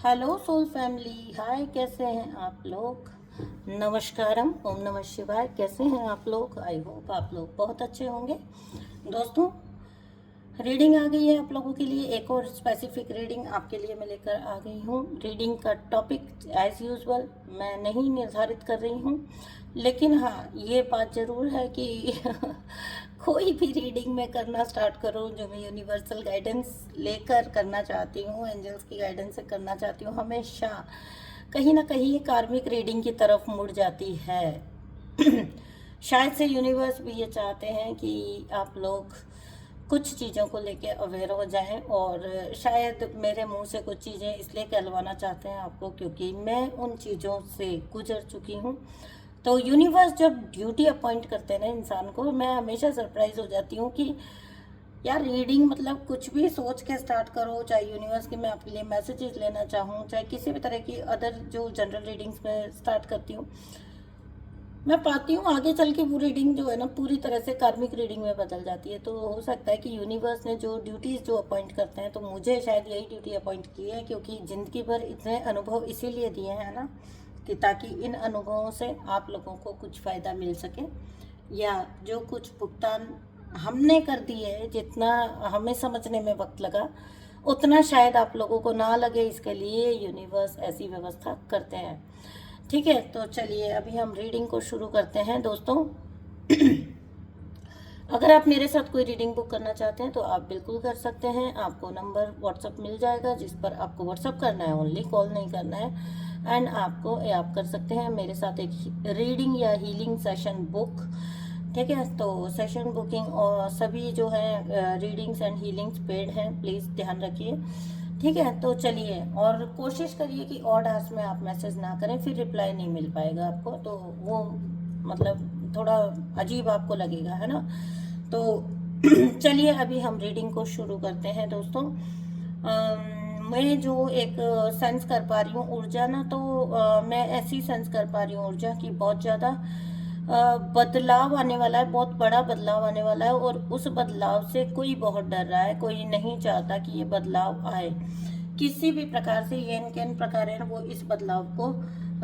Hello soul family, हाय, कैसे हैं आप लोग। नमस्कारम, ओम नमः शिवाय। कैसे हैं आप लोग। आई होप आप लोग बहुत अच्छे होंगे। दोस्तों, रीडिंग आ गई है आप लोगों के लिए। एक और स्पेसिफिक रीडिंग आपके लिए मैं लेकर आ गई हूँ। रीडिंग का टॉपिक एज यूजुअल मैं नहीं निर्धारित कर रही हूँ, लेकिन हाँ, ये बात ज़रूर है कि कोई भी रीडिंग में करना स्टार्ट करूँ जो मैं यूनिवर्सल गाइडेंस लेकर करना चाहती हूँ, एंजल्स की गाइडेंस से करना चाहती हूँ, हमेशा कहीं ना कहीं कार्मिक रीडिंग की तरफ मुड़ जाती है। शायद से यूनिवर्स भी ये चाहते हैं कि आप लोग कुछ चीज़ों को लेके अवेयर हो जाएं, और शायद मेरे मुंह से कुछ चीज़ें इसलिए कहलवाना चाहते हैं आपको क्योंकि मैं उन चीज़ों से गुजर चुकी हूँ। तो यूनिवर्स जब ड्यूटी अपॉइंट करते हैं ना इंसान को, मैं हमेशा सरप्राइज हो जाती हूँ कि यार रीडिंग मतलब कुछ भी सोच के स्टार्ट करो, चाहे यूनिवर्स के मैं आपके लिए मैसेजेस लेना चाहूँ, चाहे किसी भी तरह की अदर जो जनरल रीडिंग्स में स्टार्ट करती हूँ, मैं पाती हूँ आगे चल के वो रीडिंग जो है ना पूरी तरह से कार्मिक रीडिंग में बदल जाती है। तो हो सकता है कि यूनिवर्स ने जो ड्यूटीज़ जो अपॉइंट करते हैं, तो मुझे शायद यही ड्यूटी अपॉइंट की है, क्योंकि ज़िंदगी भर इतने अनुभव इसीलिए दिए हैं ना कि ताकि इन अनुभवों से आप लोगों को कुछ फ़ायदा मिल सके, या जो कुछ भुगतान हमने कर दिए है, जितना हमें समझने में वक्त लगा उतना शायद आप लोगों को ना लगे, इसके लिए यूनिवर्स ऐसी व्यवस्था करते हैं। ठीक है, तो चलिए अभी हम रीडिंग को शुरू करते हैं दोस्तों। अगर आप मेरे साथ कोई रीडिंग बुक करना चाहते हैं तो आप बिल्कुल कर सकते हैं। आपको नंबर व्हाट्सअप मिल जाएगा जिस पर आपको व्हाट्सअप करना है, ओनली कॉल नहीं करना है। एंड आप कर सकते हैं मेरे साथ एक रीडिंग या हीलिंग सेशन बुक। ठीक है, तो सेशन बुकिंग और सभी जो है रीडिंग्स एंड हीलिंग्स पेड हैं, प्लीज़ ध्यान रखिए। ठीक है, तो चलिए, और कोशिश करिए कि ऑड आवर्स में आप मैसेज ना करें, फिर रिप्लाई नहीं मिल पाएगा आपको, तो वो मतलब थोड़ा अजीब आपको लगेगा, है ना। तो चलिए अभी हम रीडिंग को शुरू करते हैं दोस्तों। मैं जो एक सेंस कर पा रही हूँ ऊर्जा ना, तो मैं ऐसी सेंस कर पा रही हूँ ऊर्जा की बहुत ज़्यादा बदलाव आने वाला है, बहुत बड़ा बदलाव आने वाला है, और उस बदलाव से कोई बहुत डर रहा है, कोई नहीं चाहता कि ये बदलाव आए किसी भी प्रकार से। ये इनके इन प्रकार है वो इस बदलाव को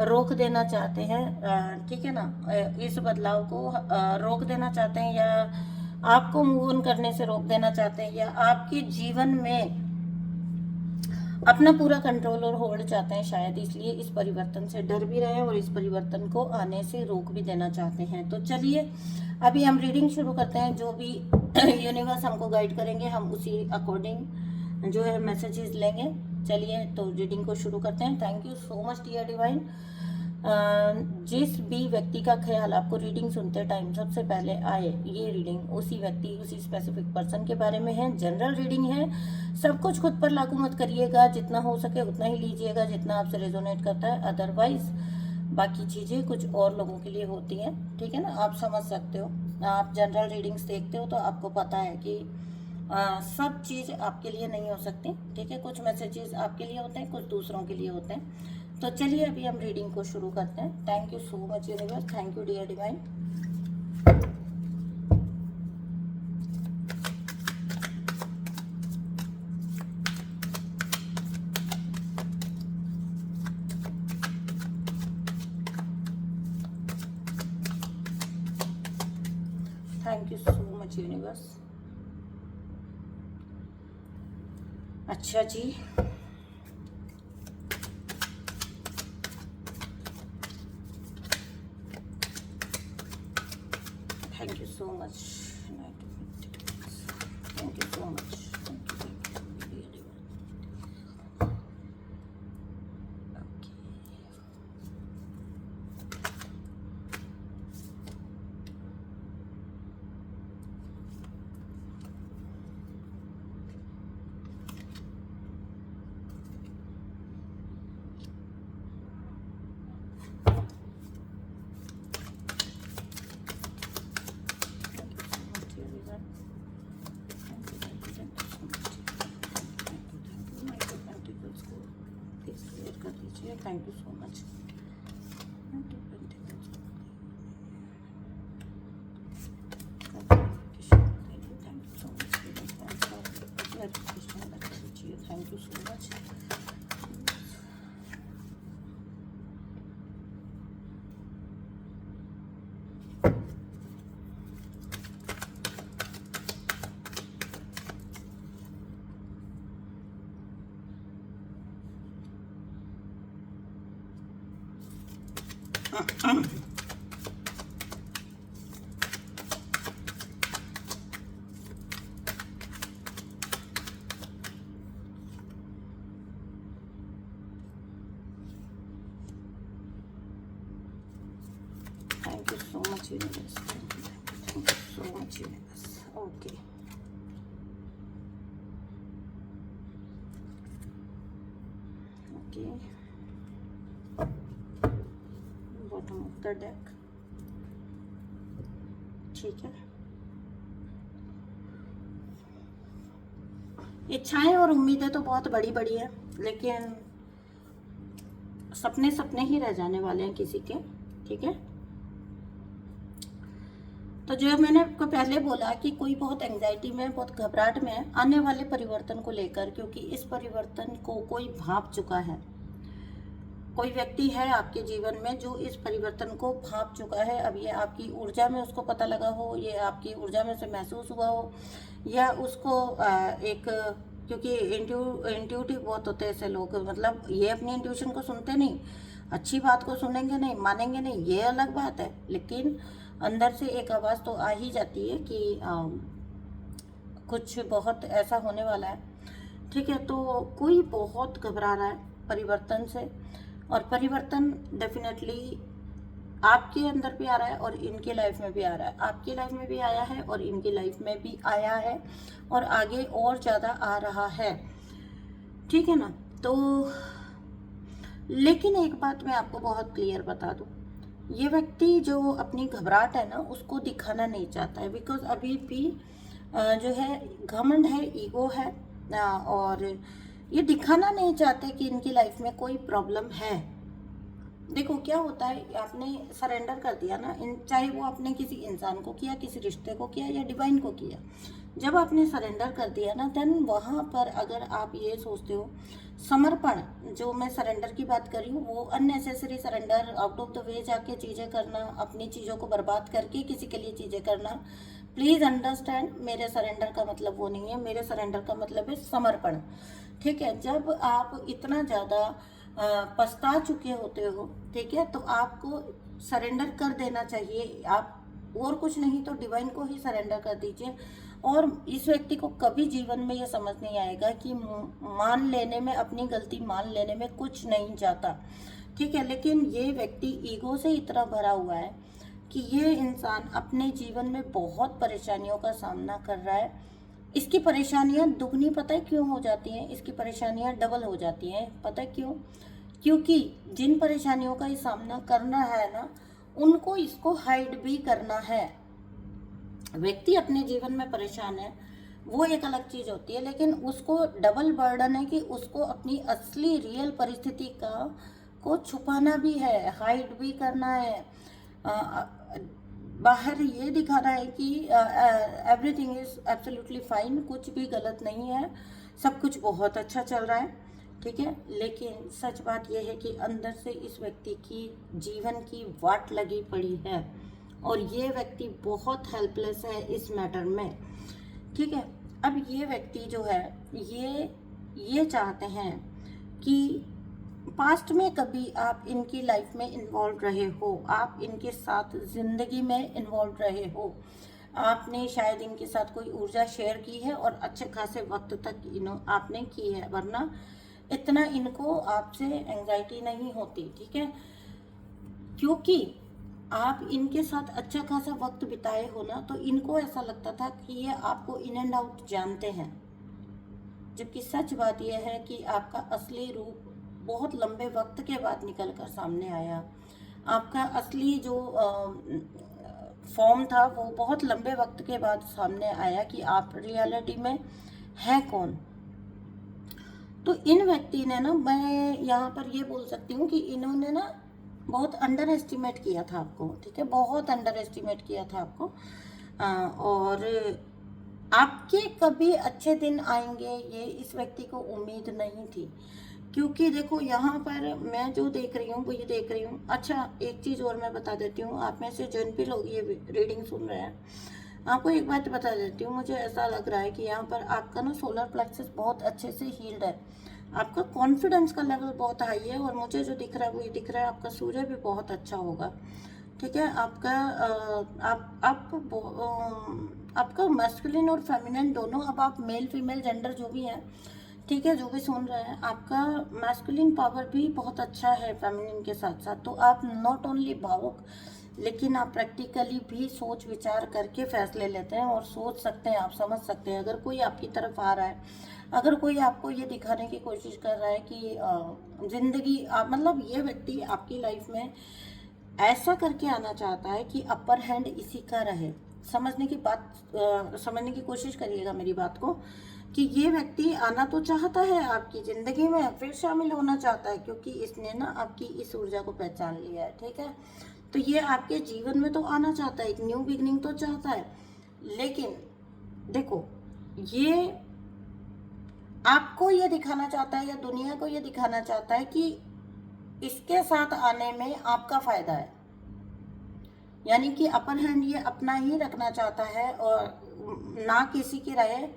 रोक देना चाहते हैं। ठीक है ना, इस बदलाव को रोक देना चाहते हैं, या आपको मूव ऑन करने से रोक देना चाहते हैं, या आपके जीवन में अपना पूरा कंट्रोल और होल्ड चाहते हैं, शायद इसलिए इस परिवर्तन से डर भी रहे हैं और इस परिवर्तन को आने से रोक भी देना चाहते हैं। तो चलिए अभी हम रीडिंग शुरू करते हैं। जो भी यूनिवर्स हमको गाइड करेंगे हम उसी अकॉर्डिंग जो है मैसेजेस लेंगे। चलिए तो रीडिंग को शुरू करते हैं। Thank you so much dear divine. जिस भी व्यक्ति का ख्याल आपको रीडिंग सुनते टाइम सबसे पहले आए, ये रीडिंग उसी व्यक्ति उसी स्पेसिफिक पर्सन के बारे में है, जनरल रीडिंग है। सब कुछ खुद पर लागू मत करिएगा, जितना हो सके उतना ही लीजिएगा जितना आपसे रेजोनेट करता है, अदरवाइज बाकी चीज़ें कुछ और लोगों के लिए होती हैं। ठीक है ना, आप समझ सकते हो, आप जनरल रीडिंग्स देखते हो तो आपको पता है कि सब चीज़ आपके लिए नहीं हो सकती। ठीक है, कुछ मैसेजेस आपके लिए होते हैं, कुछ दूसरों के लिए होते हैं। तो चलिए अभी हम रीडिंग को शुरू करते हैं। Thank you so much universe, thank you dear divine. Thank you so much universe. अच्छा जी, thank you so much, thank you so much. Thank you so much. Thank you so much. Thank you so much universe, thank you so much universe. Okay, okay, bottom of the deck, ठीक है। इच्छाएं और उम्मीदें तो बहुत बड़ी बड़ी है, लेकिन सपने सपने ही रह जाने वाले हैं किसी के, ठीक है। तो जो मैंने आपको पहले बोला कि कोई बहुत एंजाइटी में, बहुत घबराहट में है आने वाले परिवर्तन को लेकर, क्योंकि इस परिवर्तन को कोई भांप चुका है। कोई व्यक्ति है आपके जीवन में जो इस परिवर्तन को भांप चुका है। अब ये आपकी ऊर्जा में उसको पता लगा हो, ये आपकी ऊर्जा में से महसूस हुआ हो, या उसको एक, क्योंकि इंट्यूटिव बहुत होते हैं ऐसे लोग, मतलब ये अपनी इंट्यूशन को सुनते नहीं, अच्छी बात को सुनेंगे नहीं, मानेंगे नहीं, ये अलग बात है, लेकिन अंदर से एक आवाज़ तो आ ही जाती है कि कुछ बहुत ऐसा होने वाला है, ठीक है। तो कोई बहुत घबरा रहा है परिवर्तन से, और परिवर्तन डेफिनेटली आपके अंदर भी आ रहा है और इनकी लाइफ में भी आ रहा है। आपकी लाइफ में भी आया है और इनकी लाइफ में भी आया है, और आगे और ज़्यादा आ रहा है, ठीक है ना। तो लेकिन एक बात मैं आपको बहुत क्लियर बता दूं, ये व्यक्ति जो अपनी घबराहट है ना उसको दिखाना नहीं चाहता है, बिकॉज अभी भी जो है घमंड है, ईगो है, और ये दिखाना नहीं चाहते कि इनकी लाइफ में कोई प्रॉब्लम है। देखो क्या होता है, आपने सरेंडर कर दिया ना, चाहे वो आपने किसी इंसान को किया, किसी रिश्ते को किया, या डिवाइन को किया, जब आपने सरेंडर कर दिया ना, देन वहाँ पर अगर आप ये सोचते हो समर्पण, जो मैं सरेंडर की बात कर रही हूँ, वो unnecessary surrender, out of the way जाके चीज़ें करना, अपनी चीज़ों को बर्बाद करके किसी के लिए चीज़ें करना, प्लीज़ अंडरस्टैंड, मेरे सरेंडर का मतलब वो नहीं है। मेरे सरेंडर का मतलब है समर्पण, ठीक है। जब आप इतना ज़्यादा पछता चुके होते हो, ठीक है, तो आपको सरेंडर कर देना चाहिए। आप और कुछ नहीं तो डिवाइन को ही सरेंडर कर दीजिए, और इस व्यक्ति को कभी जीवन में ये समझ नहीं आएगा कि मान लेने में, अपनी गलती मान लेने में कुछ नहीं जाता, ठीक है। लेकिन ये व्यक्ति ईगो से इतना भरा हुआ है कि ये इंसान अपने जीवन में बहुत परेशानियों का सामना कर रहा है। इसकी परेशानियां दुगनी पता है क्यों हो जाती हैं, इसकी परेशानियां डबल हो जाती हैं, पता है क्यों? क्योंकि जिन परेशानियों का ये सामना करना है ना, उनको इसको हाइड भी करना है। व्यक्ति अपने जीवन में परेशान है, वो एक अलग चीज़ होती है, लेकिन उसको डबल बर्डन है कि उसको अपनी असली रियल परिस्थिति को छुपाना भी है, हाइड भी करना है, बाहर ये दिखाना है कि एवरीथिंग इज एब्सोल्युटली फाइन, कुछ भी गलत नहीं है, सब कुछ बहुत अच्छा चल रहा है, ठीक है। लेकिन सच बात यह है कि अंदर से इस व्यक्ति की जीवन की वाट लगी पड़ी है, और ये व्यक्ति बहुत हेल्पलेस है इस मैटर में, ठीक है। अब ये व्यक्ति जो है ये चाहते हैं कि पास्ट में कभी आप इनकी लाइफ में इन्वॉल्व रहे हो, आप इनके साथ ज़िंदगी में इन्वॉल्व रहे हो, आपने शायद इनके साथ कोई ऊर्जा शेयर की है और अच्छे खासे वक्त तक आपने की है, वरना इतना इनको आपसे एंजाइटी नहीं होती, ठीक है। क्योंकि आप इनके साथ अच्छा खासा वक्त बिताए हो ना, तो इनको ऐसा लगता था कि ये आपको इन एंड आउट जानते हैं, जबकि सच बात यह है कि आपका असली रूप बहुत लंबे वक्त के बाद निकल कर सामने आया। आपका असली जो फॉर्म था वो बहुत लंबे वक्त के बाद सामने आया कि आप रियलिटी में हैं कौन। तो इन व्यक्ति ने ना, मैं यहाँ पर ये बोल सकती हूँ कि इन्होंने ना बहुत अंडर एस्टिमेट किया था आपको, ठीक है, बहुत अंडर एस्टिमेट किया था आपको, और आपके कभी अच्छे दिन आएंगे ये इस व्यक्ति को उम्मीद नहीं थी। क्योंकि देखो यहाँ पर मैं जो देख रही हूँ वो ये देख रही हूँ। अच्छा, एक चीज़ और मैं बता देती हूँ, आप में से जिन भी लोग ये रीडिंग सुन रहे हैं, आपको एक बात बता देती हूँ, मुझे ऐसा लग रहा है कि यहाँ पर आपका ना सोलर प्लेक्सस बहुत अच्छे से हील्ड है। आपका कॉन्फिडेंस का लेवल बहुत हाई है, और मुझे जो दिख रहा है वो ये दिख रहा है आपका सूर्य भी बहुत अच्छा होगा। ठीक है, आपका आपका मैस्कुलिन और फेमिनिन दोनों, अब आप मेल फीमेल जेंडर जो भी है, ठीक है, जो भी सुन रहे हैं, आपका मैस्कुलिन पावर भी बहुत अच्छा है फेमिनिन के साथ साथ। तो आप नॉट ओनली भावुक, लेकिन आप प्रैक्टिकली भी सोच विचार करके फैसले लेते हैं और सोच सकते हैं, आप समझ सकते हैं। अगर कोई आपकी तरफ आ रहा है, अगर कोई आपको ये दिखाने की कोशिश कर रहा है कि ज़िंदगी मतलब ये व्यक्ति आपकी लाइफ में ऐसा करके आना चाहता है कि अपर हैंड इसी का रहे, समझने की कोशिश करिएगा मेरी बात को, कि ये व्यक्ति आना तो चाहता है आपकी ज़िंदगी में, फिर शामिल होना चाहता है, क्योंकि इसने ना आपकी इस ऊर्जा को पहचान लिया है। ठीक है, तो ये आपके जीवन में तो आना चाहता है, एक न्यू बिगनिंग तो चाहता है, लेकिन देखो, ये आपको ये दिखाना चाहता है या दुनिया को ये दिखाना चाहता है कि इसके साथ आने में आपका फ़ायदा है, यानी कि अपर हैंड ये अपना ही रखना चाहता है और ना किसी की रहे,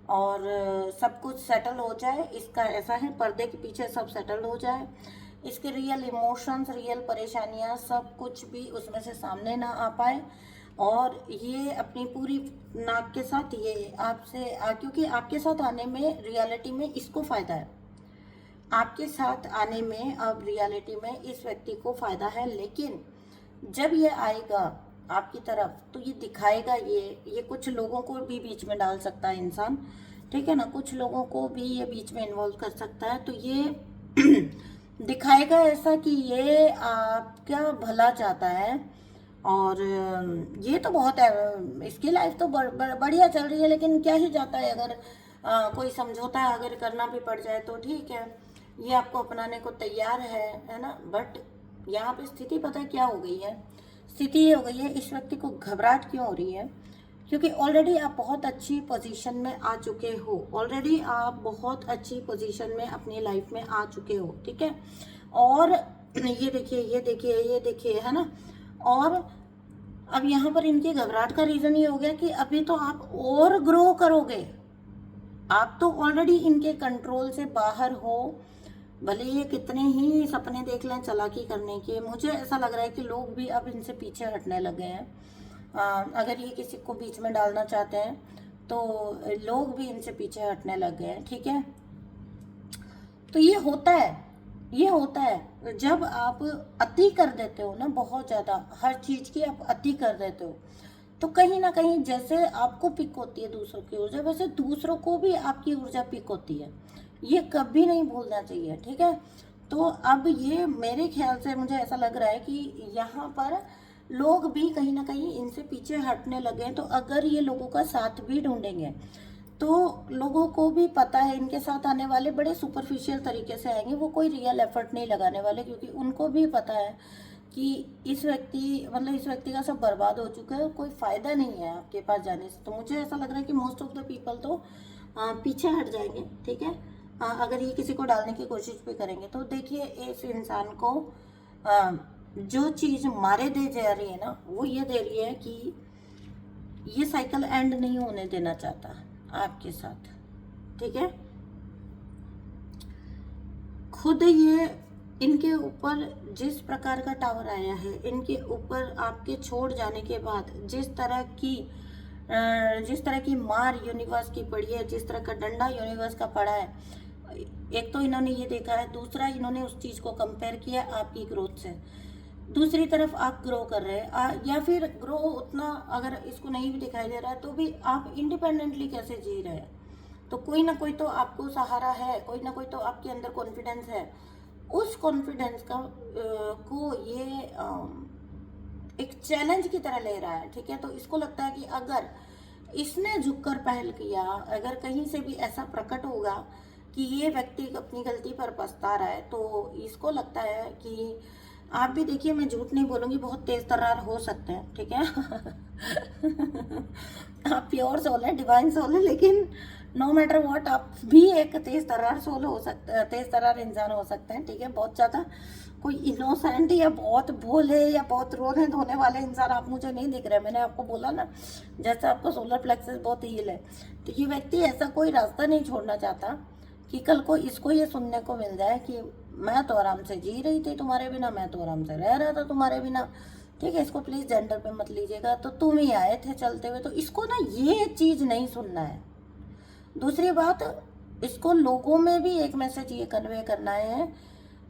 और सब कुछ सेटल हो जाए। इसका ऐसा है, पर्दे के पीछे सब सेटल हो जाए, इसके रियल इमोशंस, रियल परेशानियां, सब कुछ भी उसमें से सामने ना आ पाए, और ये अपनी पूरी नाक के साथ ये आपसे क्योंकि आपके साथ आने में रियलिटी में इसको फ़ायदा है, आपके साथ आने में अब रियलिटी में इस व्यक्ति को फ़ायदा है। लेकिन जब ये आएगा आपकी तरफ तो ये दिखाएगा, ये कुछ लोगों को भी बीच में डाल सकता है इंसान, ठीक है ना, कुछ लोगों को भी ये बीच में इन्वॉल्व कर सकता है। तो ये दिखाएगा ऐसा कि ये आपका भला चाहता है, और ये तो बहुत है, इसकी लाइफ तो बढ़िया चल रही है, लेकिन क्या ही जाता है, अगर कोई समझौता अगर करना भी पड़ जाए तो ठीक है, ये आपको अपनाने को तैयार है ना। बट यहाँ पे स्थिति पता है क्या हो गई है, स्थिति ये हो गई है, इस व्यक्ति को घबराहट क्यों हो रही है, क्योंकि ऑलरेडी आप बहुत अच्छी पोजीशन में आ चुके हो, ऑलरेडी आप बहुत अच्छी पोजीशन में अपनी लाइफ में आ चुके हो। ठीक है, और ये देखिए, ये देखिए, ये देखिए, है ना। और अब यहाँ पर इनकी घबराहट का रीज़न ये हो गया कि अभी तो आप और ग्रो करोगे, आप तो ऑलरेडी इनके कंट्रोल से बाहर हो, भले ये कितने ही सपने देख लें चालाकी करने के। मुझे ऐसा लग रहा है कि लोग भी अब इनसे पीछे हटने लगे हैं। अगर ये किसी को बीच में डालना चाहते हैं तो लोग भी इनसे पीछे हटने लग गए हैं। ठीक है, तो ये होता है जब आप अति कर देते हो ना, बहुत ज़्यादा हर चीज़ की आप अति कर देते हो, तो कहीं ना कहीं जैसे आपको पिक होती है दूसरों की ऊर्जा, वैसे दूसरों को भी आपकी ऊर्जा पिक होती है, ये कभी नहीं भूलना चाहिए। ठीक है, तो अब ये मेरे ख्याल से मुझे ऐसा लग रहा है कि यहाँ पर लोग भी कहीं ना कहीं इनसे पीछे हटने लगे हैं। तो अगर ये लोगों का साथ भी ढूंढेंगे तो लोगों को भी पता है इनके साथ आने वाले बड़े सुपरफिशियल तरीके से आएंगे, वो कोई रियल एफर्ट नहीं लगाने वाले, क्योंकि उनको भी पता है कि इस व्यक्ति का सब बर्बाद हो चुका है, कोई फ़ायदा नहीं है आपके पास जाने से। तो मुझे ऐसा लग रहा है कि मोस्ट ऑफ द पीपल तो पीछे हट जाएंगे। ठीक है, अगर ये किसी को डालने की कोशिश भी करेंगे तो देखिए, इस इंसान को जो चीज़ मारे दे जा रही है ना, वो ये दे रही है कि ये साइकिल एंड नहीं होने देना चाहता आपके साथ। ठीक है, खुद ये इनके ऊपर जिस प्रकार का टावर आया है, इनके ऊपर आपके छोड़ जाने के बाद जिस तरह की मार यूनिवर्स की पड़ी है, जिस तरह का डंडा यूनिवर्स का पड़ा है, एक तो इन्होंने ये देखा है, दूसरा इन्होंने उस चीज़ को कंपेयर किया आपकी ग्रोथ से, दूसरी तरफ आप ग्रो कर रहे हैं, या फिर ग्रो उतना अगर इसको नहीं भी दिखाई दे रहा है तो भी आप इंडिपेंडेंटली कैसे जी रहे हैं। तो कोई ना कोई तो आपको सहारा है, कोई ना कोई तो आपके अंदर कॉन्फिडेंस है, उस कॉन्फिडेंस को ये एक चैलेंज की तरह ले रहा है। ठीक है, तो इसको लगता है कि अगर इसने झुककर पहल किया, अगर कहीं से भी ऐसा प्रकट होगा कि ये व्यक्ति अपनी गलती पर पछता रहा है, तो इसको लगता है कि आप भी देखिए, मैं झूठ नहीं बोलूँगी, बहुत तेज़ तर्रार हो सकते हैं। ठीक है आप प्योर सोल है, डिवाइन सोल है, लेकिन नो मैटर व्हाट आप भी एक तेज़ तर्रार सोल हो सकते हैं, तेज़ तर्रार इंसान हो सकते हैं। ठीक है, बहुत ज़्यादा कोई इनोसेंट या बहुत भोले या बहुत रोने धोने वाले इंसान आप मुझे नहीं दिख रहे। मैंने आपको बोला ना, जैसे आपको सोलर प्लेक्सस बहुत हील है, तो ये व्यक्ति ऐसा कोई रास्ता नहीं छोड़ना चाहता कि कल को इसको ये सुनने को मिल जाए कि मैं तो आराम से जी रही थी तुम्हारे बिना, मैं तो आराम से रह रहा था तुम्हारे बिना। ठीक है, इसको प्लीज़ जेंडर पे मत लीजिएगा, तो तुम ही आए थे चलते हुए, तो इसको ना ये चीज़ नहीं सुनना है। दूसरी बात, इसको लोगों में भी एक मैसेज ये कन्वे करना है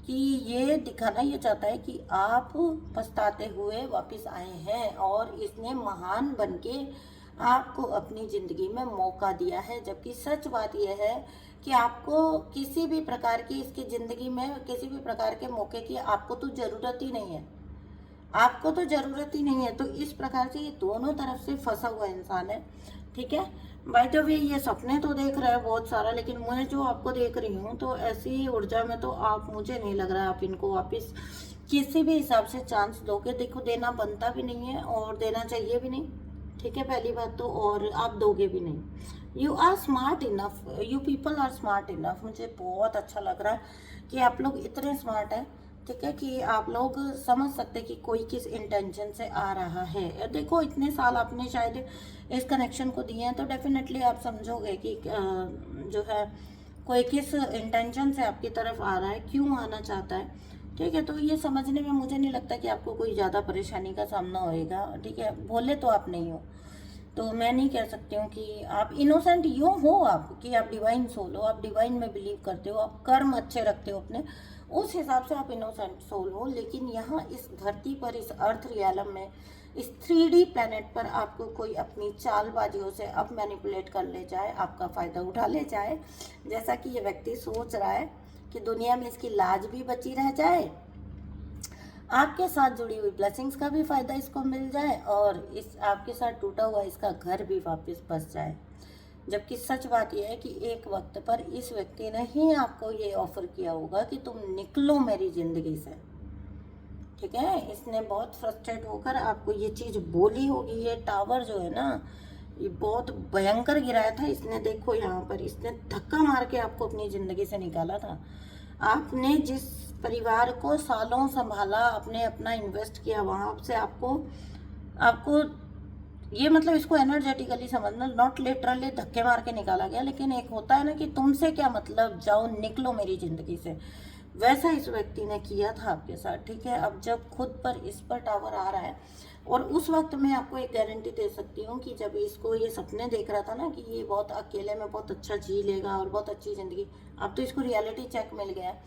कि ये दिखाना ये चाहता है कि आप पछताते हुए वापस आए हैं और इसने महान बनके आपको अपनी ज़िंदगी में मौका दिया है। जबकि सच बात यह है कि आपको किसी भी प्रकार की इसकी ज़िंदगी में किसी भी प्रकार के मौके की आपको तो ज़रूरत ही नहीं है, आपको तो ज़रूरत ही नहीं है। तो इस प्रकार से ये दोनों तरफ से फंसा हुआ इंसान है। ठीक है, बाय द वे ये सपने तो देख रहा है बहुत सारा, लेकिन मैं जो आपको देख रही हूँ तो ऐसी ऊर्जा में तो आप, मुझे नहीं लग रहा है आप इनको वापस किसी भी हिसाब से चांस दोगे। देखो, देना बनता भी नहीं है और देना चाहिए भी नहीं। ठीक है, पहली बात तो, और आप दोगे भी नहीं। You are smart enough, you people are smart enough. मुझे बहुत अच्छा लग रहा है कि आप लोग इतने स्मार्ट हैं। ठीक है, कि आप लोग समझ सकते कि कोई किस इंटेंशन से आ रहा है। देखो, इतने साल आपने शायद इस कनेक्शन को दिए हैं, तो डेफिनेटली आप समझोगे कि जो है कोई किस इंटेंशन से आपकी तरफ आ रहा है, क्यों आना चाहता है। ठीक है, तो ये समझने में मुझे नहीं लगता कि आपको कोई ज़्यादा परेशानी का सामना होएगा। ठीक है, भोले तो आप नहीं हो, तो मैं नहीं कह सकती हूँ कि आप इनोसेंट यूँ हो, आप कि आप डिवाइन सोल हो, आप डिवाइन में बिलीव करते हो, आप कर्म अच्छे रखते हो अपने, उस हिसाब से आप इनोसेंट सोल हो। लेकिन यहाँ इस धरती पर, इस अर्थ रियलम में, इस 3D प्लेनेट पर आपको कोई अपनी चालबाजियों से अब मैनिपुलेट कर ले जाए, आपका फ़ायदा उठा ले जाए, जैसा कि ये व्यक्ति सोच रहा है कि दुनिया में इसकी लाज भी बची रह जाए, आपके साथ जुड़ी हुई ब्लेसिंग्स का भी फ़ायदा इसको मिल जाए, और इस आपके साथ टूटा हुआ इसका घर भी वापस बस जाए। जबकि सच बात यह है कि एक वक्त पर इस व्यक्ति ने ही आपको ये ऑफ़र किया होगा कि तुम निकलो मेरी ज़िंदगी से। ठीक है, इसने बहुत फ्रस्ट्रेट होकर आपको ये चीज़ बोली होगी। ये टावर जो है ना, ये बहुत भयंकर गिराया था इसने। देखो यहाँ पर इसने धक्का मार के आपको अपनी ज़िंदगी से निकाला था। आपने जिस परिवार को सालों संभाला, आपने अपना इन्वेस्ट किया, वहाँ से आपको ये, मतलब इसको एनर्जेटिकली समझना, नॉट लिटरली धक्के मार के निकाला गया। लेकिन एक होता है ना कि तुमसे क्या मतलब, जाओ निकलो मेरी ज़िंदगी से, वैसा इस व्यक्ति ने किया था आपके साथ। ठीक है, अब जब खुद पर इस पर टावर आ रहा है, और उस वक्त मैं आपको एक गारंटी दे सकती हूँ कि जब इसको ये सपने देख रहा था ना कि ये बहुत अकेले में बहुत अच्छा जी लेगा और बहुत अच्छी ज़िंदगी, अब तो इसको रियलिटी चेक मिल गया है।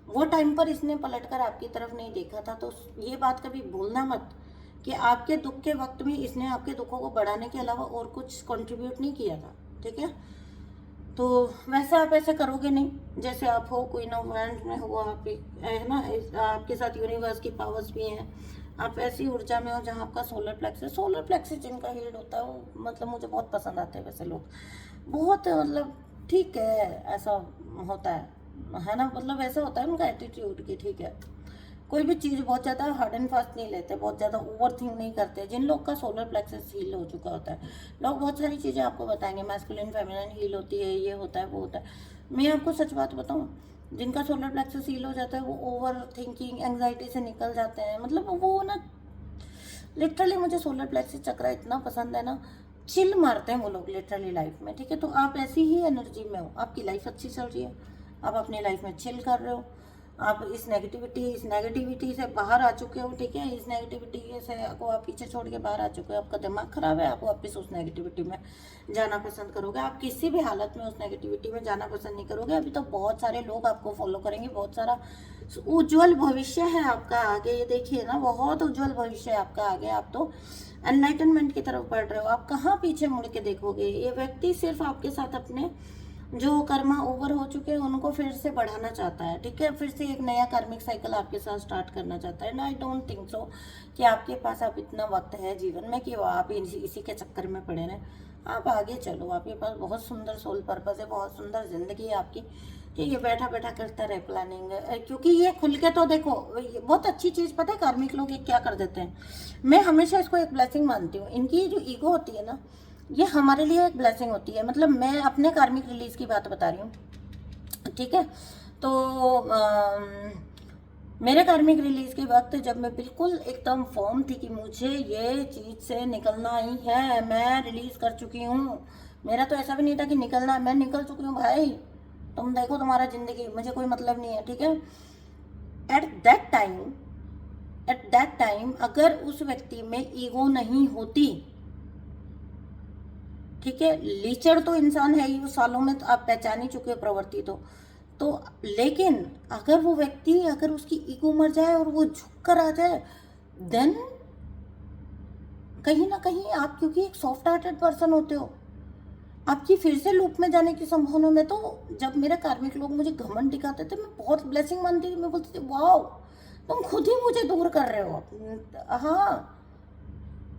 वो टाइम पर इसने पलटकर आपकी तरफ नहीं देखा था। तो ये बात कभी भूलना मत कि आपके दुख के वक्त में इसने आपके दुखों को बढ़ाने के अलावा और कुछ कंट्रीब्यूट नहीं किया था। ठीक है, तो वैसे आप ऐसे करोगे नहीं जैसे आप हो, क्वीन ऑफ वैंड्स में हो आप, है ना, आपके साथ यूनिवर्स की पावर्स भी हैं। आप ऐसी ऊर्जा में हो जहाँ आपका सोलर प्लेक्सस, जिनका हील्ड होता है वो, मतलब मुझे बहुत पसंद आते हैं वैसे लोग, बहुत, मतलब ठीक है, ऐसा होता है ना, मतलब ऐसा होता है उनका एटीट्यूड कि ठीक है, कोई भी चीज़ बहुत ज़्यादा हार्ड एंड फास्ट नहीं लेते, बहुत ज़्यादा ओवर थिंक नहीं करते। जिन लोग का सोलर प्लेक्सस हील हो चुका होता है, लोग बहुत सारी चीज़ें आपको बताएंगे, मैस्कुलिन फेमिनिन हील होती है, ये होता है वो होता है। मैं आपको सच बात बताऊँ, जिनका सोलर प्लेक्सस हील हो जाता है वो ओवर थिंकिंग, एंग्जाइटी से निकल जाते हैं। मतलब वो ना, लिटरली मुझे सोलर प्लेक्सस चक्र इतना पसंद है ना, चिल मारते हैं वो लोग लिटरली लाइफ में। ठीक है, तो आप ऐसी ही एनर्जी में हो, आपकी लाइफ अच्छी चल रही है, आप अपनी लाइफ में चिल कर रहे हो, आप इस नेगेटिविटी से बाहर आ चुके हो। ठीक है, इस नेगेटिविटी से को आप पीछे छोड़ के बाहर आ चुके हो, आपका दिमाग खराब है, आप वापस उस नेगेटिविटी में जाना पसंद करोगे, आप किसी भी हालत में उस नेगेटिविटी में जाना पसंद नहीं करोगे। अभी तो बहुत सारे लोग आपको फॉलो करेंगे, बहुत सारा उज्जवल भविष्य है आपका आगे, ये देखिए ना, बहुत उज्जवल भविष्य है आपका आगे। आप तो एनलाइटनमेंट की तरफ बढ़ रहे हो, आप कहाँ पीछे मुड़ के देखोगे। ये व्यक्ति सिर्फ आपके साथ अपने जो कर्मा ओवर हो चुके हैं उनको फिर से बढ़ाना चाहता है। ठीक है, फिर से एक नया कार्मिक साइकिल आपके साथ स्टार्ट करना चाहता है। आई डोंट थिंक सो कि आपके पास अब इतना वक्त है जीवन में कि आप इसी के चक्कर में पड़े रहें। आप आगे चलो, आपके पास बहुत सुंदर सोल पर्पस है, बहुत सुंदर जिंदगी है आपकी। ठीक है, बैठा बैठा करता रहे प्लानिंग, क्योंकि ये खुल के तो देखो, ये बहुत अच्छी चीज़ पता है कार्मिक लोग ये क्या कर देते हैं। मैं हमेशा इसको एक ब्लेसिंग मानती हूँ। इनकी जो ईगो होती है ना, ये हमारे लिए एक ब्लेसिंग होती है। मतलब मैं अपने कार्मिक रिलीज की बात बता रही हूँ। ठीक है, तो मेरे कार्मिक रिलीज के वक्त जब मैं बिल्कुल एकदम फॉर्म थी कि मुझे ये चीज़ से निकलना ही है, मैं रिलीज कर चुकी हूँ। मेरा तो ऐसा भी नहीं था कि निकलना है, मैं निकल चुकी हूँ भाई। तुम देखो तुम्हारा जिंदगी, मुझे कोई मतलब नहीं है, ठीक है। एट दैट टाइम अगर उस व्यक्ति में ईगो नहीं होती, ठीक है, लीचड़ तो इंसान है ही, वो सालों में तो आप पहचान ही चुके हो प्रवृत्ति तो लेकिन अगर वो व्यक्ति, अगर उसकी ईगो मर जाए और वो झुक कर आ जाए, देन कहीं ना कहीं आप, क्योंकि एक सॉफ्ट हार्टेड पर्सन होते हो, आपकी फिर से लूप में जाने की संभावना में। तो जब मेरे कार्मिक लोग मुझे घमंड दिखाते थे, मैं बहुत ब्लेसिंग मानती थी, मैं बोलती थी वाओ तुम खुद ही मुझे दूर कर रहे हो। हाँ,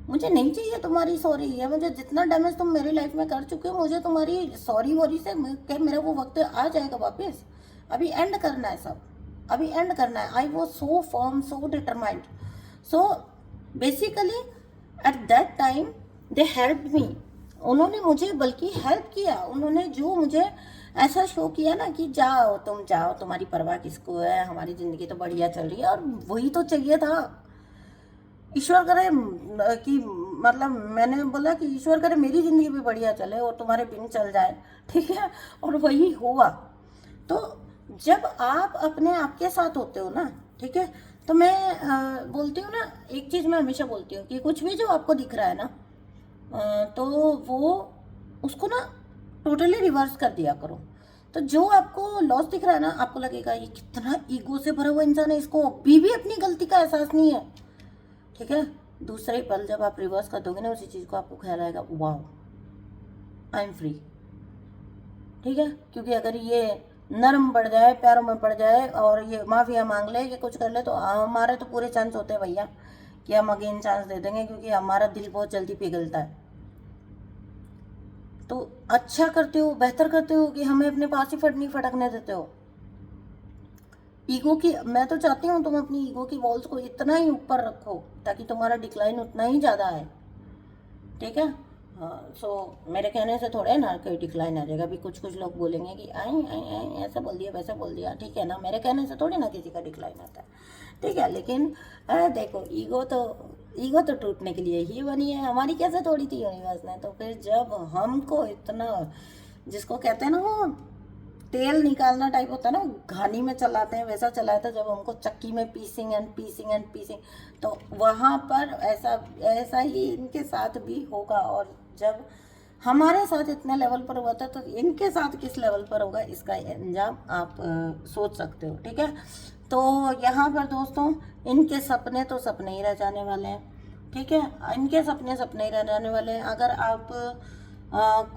मुझे नहीं चाहिए तुम्हारी सॉरी, है मुझे जितना डैमेज तुम मेरी लाइफ में कर चुके हो, मुझे तुम्हारी सॉरी वॉरी से क्या, मेरा वो वक्त आ जाएगा वापस। अभी एंड करना है सब, अभी एंड करना है। I was so firm, so determined. So basically at that time they help me, उन्होंने मुझे बल्कि हेल्प किया, उन्होंने जो मुझे ऐसा शो किया ना कि जाओ तुम जाओ, तुम्हारी परवाह किसको है, हमारी ज़िंदगी तो बढ़िया चल रही है। और वही तो चाहिए था। ईश्वर करे कि मतलब मैंने बोला कि ईश्वर करे मेरी ज़िंदगी भी बढ़िया चले और तुम्हारे बिन चल जाए, ठीक है, और वही हुआ। तो जब आप अपने आप के साथ होते हो ना, ठीक है, तो मैं बोलती हूँ ना, एक चीज़ मैं हमेशा बोलती हूँ कि कुछ भी जो आपको दिख रहा है ना, तो वो उसको ना टोटली रिवर्स कर दिया करो। तो जो आपको लॉस दिख रहा है ना, आपको लगेगा ये कितना ईगो से भरा हुआ इंसान है, इसको अभी भी अपनी गलती का एहसास नहीं है, ठीक है। दूसरे पल जब आप रिवर्स कर दोगे ना उसी चीज़ को, आपको ख्याल आएगा वाह आई एम फ्री, ठीक है। क्योंकि अगर ये नर्म पड़ जाए, पैरों में पड़ जाए और ये माफिया मांग ले, ये कुछ कर ले, तो हमारे तो पूरे चांस होते हैं भैया कि हम अगेन चांस दे देंगे, क्योंकि हमारा दिल बहुत जल्दी पिघलता है। तो अच्छा करते हो, बेहतर करते हो कि हमें अपने पास ही नहीं फटकने देते हो। ईगो की, मैं तो चाहती हूँ तुम अपनी ईगो की वॉल्स को इतना ही ऊपर रखो ताकि तुम्हारा डिक्लाइन उतना ही ज़्यादा है, ठीक है। हाँ, सो मेरे कहने से थोड़े ना कोई डिक्लाइन आ जाएगा। अभी कुछ लोग बोलेंगे कि आई आई आई ऐसा बोल दिया वैसा बोल दिया, ठीक है ना, मेरे कहने से थोड़ी ना किसी का डिक्लाइन आता है, ठीक है। लेकिन देखो ईगो तो टूटने के लिए ही बनी है, हमारी कैसे तोड़ी थी यूनिवर्स ने। तो फिर जब हमको इतना, जिसको कहते हैं ना वो तेल निकालना टाइप होता है ना, घानी में चलाते हैं, वैसा चलाया था जब हमको चक्की में पीसिंग एंड पीसिंग एंड पीसिंग। तो वहाँ पर ऐसा ही इनके साथ भी होगा। और जब हमारे साथ इतने लेवल पर हुआ था, तो इनके साथ किस लेवल पर होगा इसका अंजाम आप सोच सकते हो, ठीक है। तो यहाँ पर दोस्तों, इनके सपने तो सपने ही रह जाने वाले हैं, ठीक है। इनके सपने सपने ही रह जाने वाले हैं। अगर आप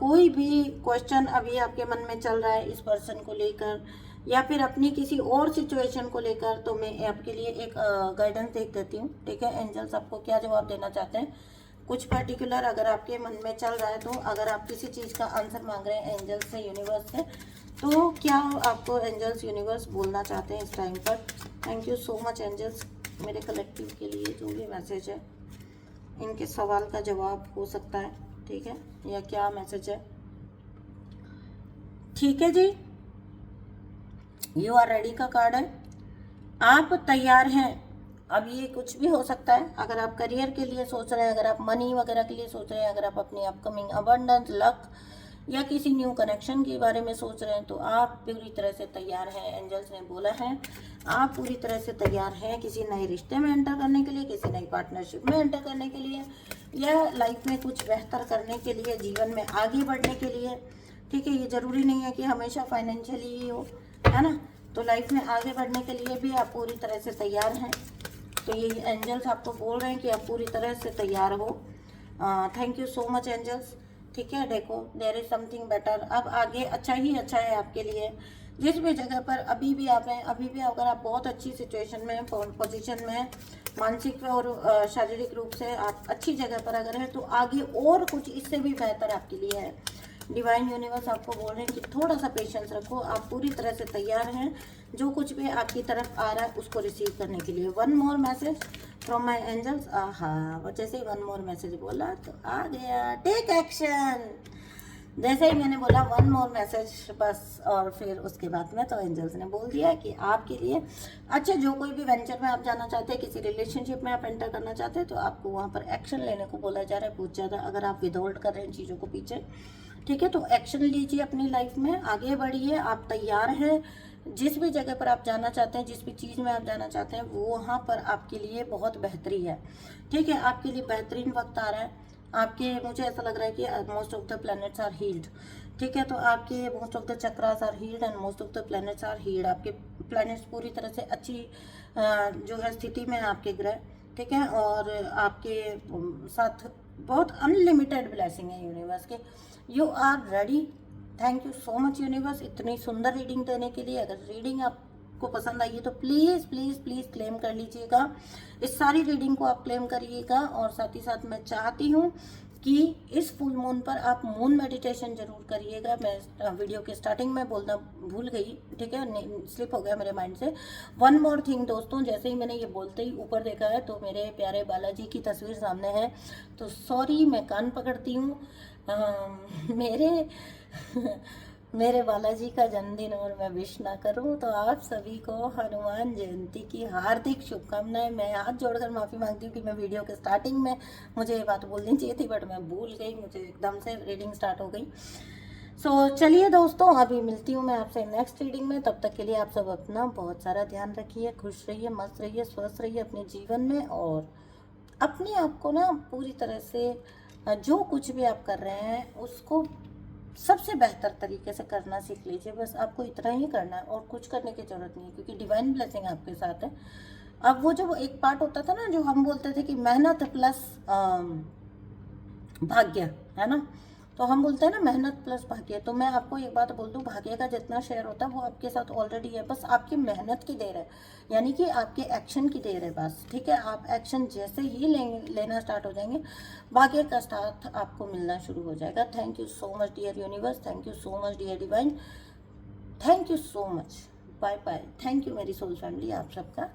कोई भी क्वेश्चन अभी आपके मन में चल रहा है इस पर्सन को लेकर, या फिर अपनी किसी और सिचुएशन को लेकर, तो मैं आपके लिए एक गाइडेंस देख देती हूँ, ठीक है। एंजल्स आपको क्या जवाब देना चाहते हैं, कुछ पर्टिकुलर अगर आपके मन में चल रहा है, तो अगर आप किसी चीज़ का आंसर मांग रहे हैं एंजल्स से, यूनिवर्स से, तो क्या आपको एंजल्स यूनिवर्स बोलना चाहते हैं इस टाइम पर। Thank you so much angels, मेरे कलेक्टिव के लिए जो भी मैसेज है, इनके सवाल का जवाब हो सकता है, ठीक है, या क्या मैसेज है, ठीक है जी। यू आर रेडी का कार्ड है, आप तैयार हैं। अब ये कुछ भी हो सकता है। अगर आप करियर के लिए सोच रहे हैं, अगर आप मनी वगैरह के लिए सोच रहे हैं, अगर आप अपनी अपकमिंग अबंडेंस, लक या किसी न्यू कनेक्शन के बारे में सोच रहे हैं, तो आप पूरी तरह से तैयार हैं। एंजल्स ने बोला है आप पूरी तरह से तैयार हैं किसी नए रिश्ते में एंटर करने के लिए, किसी नई पार्टनरशिप में एंटर करने के लिए, या लाइफ में कुछ बेहतर करने के लिए, जीवन में आगे बढ़ने के लिए, ठीक है। ये ज़रूरी नहीं है कि हमेशा फाइनेंशियली ही हो, है ना। तो लाइफ में आगे बढ़ने के लिए भी आप पूरी तरह से तैयार हैं। तो ये एंजल्स आपको बोल रहे हैं कि आप पूरी तरह से तैयार हो। Thank you so much angels, ठीक है। देखो देयर इज समथिंग बेटर, अब आगे अच्छा ही अच्छा है आपके लिए। जिस भी जगह पर अभी भी आप हैं, अभी भी अगर आप बहुत अच्छी सिचुएशन में, पोजीशन में, मानसिक और शारीरिक रूप से आप अच्छी जगह पर अगर हैं, तो आगे और कुछ इससे भी बेहतर आपके लिए है। डिवाइन यूनिवर्स आपको बोल रहे हैं कि थोड़ा सा पेशेंस रखो, आप पूरी तरह से तैयार हैं जो कुछ भी आपकी तरफ आ रहा है उसको रिसीव करने के लिए। One more message from my angels. वो जैसे ही वन मोर मैसेज बोला तो आ गया टेक एक्शन। जैसे ही मैंने बोला वन मोर मैसेज बस, और फिर उसके बाद में तो एंजल्स ने बोल दिया कि आपके लिए अच्छा, जो कोई भी वेंचर में आप जाना चाहते हैं, किसी रिलेशनशिप में आप एंटर करना चाहते हैं, तो आपको वहाँ पर एक्शन लेने को बोला जा रहा है बहुत ज़्यादा। अगर आप विदहोल्ड कर रहे हैं चीज़ों को पीछे, ठीक है, तो एक्शन लीजिए अपनी लाइफ में, आगे बढ़िए, आप तैयार हैं। जिस भी जगह पर आप जाना चाहते हैं, जिस भी चीज़ में आप जाना चाहते हैं, वो वहाँ पर आपके लिए बहुत बेहतरी है। ठीक है, आपके लिए बेहतरीन वक्त आ रहा है। आपके, मुझे ऐसा लग रहा है कि most of the planets are healed. ठीक है, तो आपके most of the chakras are healed and most of the planets are healed. आपके प्लैनेट्स पूरी तरह से अच्छी जो है स्थिति में है आपके ग्रह। ठीक है, और आपके साथ बहुत अनलिमिटेड ब्लेसिंग है यूनिवर्स के। You are ready. Thank you so much universe इतनी सुंदर रीडिंग देने के लिए। अगर रीडिंग आपको पसंद आई है तो प्लीज़ प्लीज़ प्लीज़ क्लेम कर लीजिएगा, इस सारी रीडिंग को आप क्लेम करिएगा। और साथ ही साथ मैं चाहती हूँ कि इस फुल मून पर आप मून मेडिटेशन जरूर करिएगा। मैं वीडियो के स्टार्टिंग में बोलना भूल गई, ठीक है, स्लिप हो गया मेरे माइंड से। वन मोर थिंग दोस्तों, जैसे ही मैंने ये बोलते ही ऊपर देखा है तो मेरे प्यारे बालाजी की तस्वीर सामने है, तो सॉरी, मैं कान पकड़ती हूँ। मेरे मेरे बालाजी का जन्मदिन और मैं विश ना करूं तो आप सभी को हनुमान जयंती की हार्दिक शुभकामनाएं। मैं हाथ जोड़कर माफ़ी मांगती हूँ कि मैं वीडियो के स्टार्टिंग में मुझे ये बात बोलनी चाहिए थी, बट मैं भूल गई, मुझे एकदम से रीडिंग स्टार्ट हो गई। सो चलिए दोस्तों, अभी मिलती हूँ मैं आपसे नेक्स्ट रीडिंग में। तब तक के लिए आप सब अपना बहुत सारा ध्यान रखिए, खुश रहिए, मस्त रहिए, स्वस्थ रहिए अपने जीवन में, और अपने आप को ना पूरी तरह से जो कुछ भी आप कर रहे हैं उसको सबसे बेहतर तरीके से करना सीख लीजिए। बस आपको इतना ही करना है और कुछ करने की ज़रूरत नहीं है, क्योंकि डिवाइन ब्लेसिंग आपके साथ है। अब वो जो एक पार्ट होता था ना, जो हम बोलते थे कि मेहनत प्लस भाग्य, है ना, तो हम बोलते हैं ना मेहनत प्लस भाग्य। तो मैं आपको एक बात बोल दूं, भाग्य का जितना शेयर होता है वो आपके साथ ऑलरेडी है, बस आपकी मेहनत की देर है, यानी कि आपके एक्शन की देर है बस। ठीक है, आप एक्शन जैसे ही लेना स्टार्ट हो जाएंगे, भाग्य का साथ आपको मिलना शुरू हो जाएगा। Thank you so much dear universe, thank you so much dear divine, thank you so much, bye bye. Thank you मेरी सोल फैमिली, आप सबका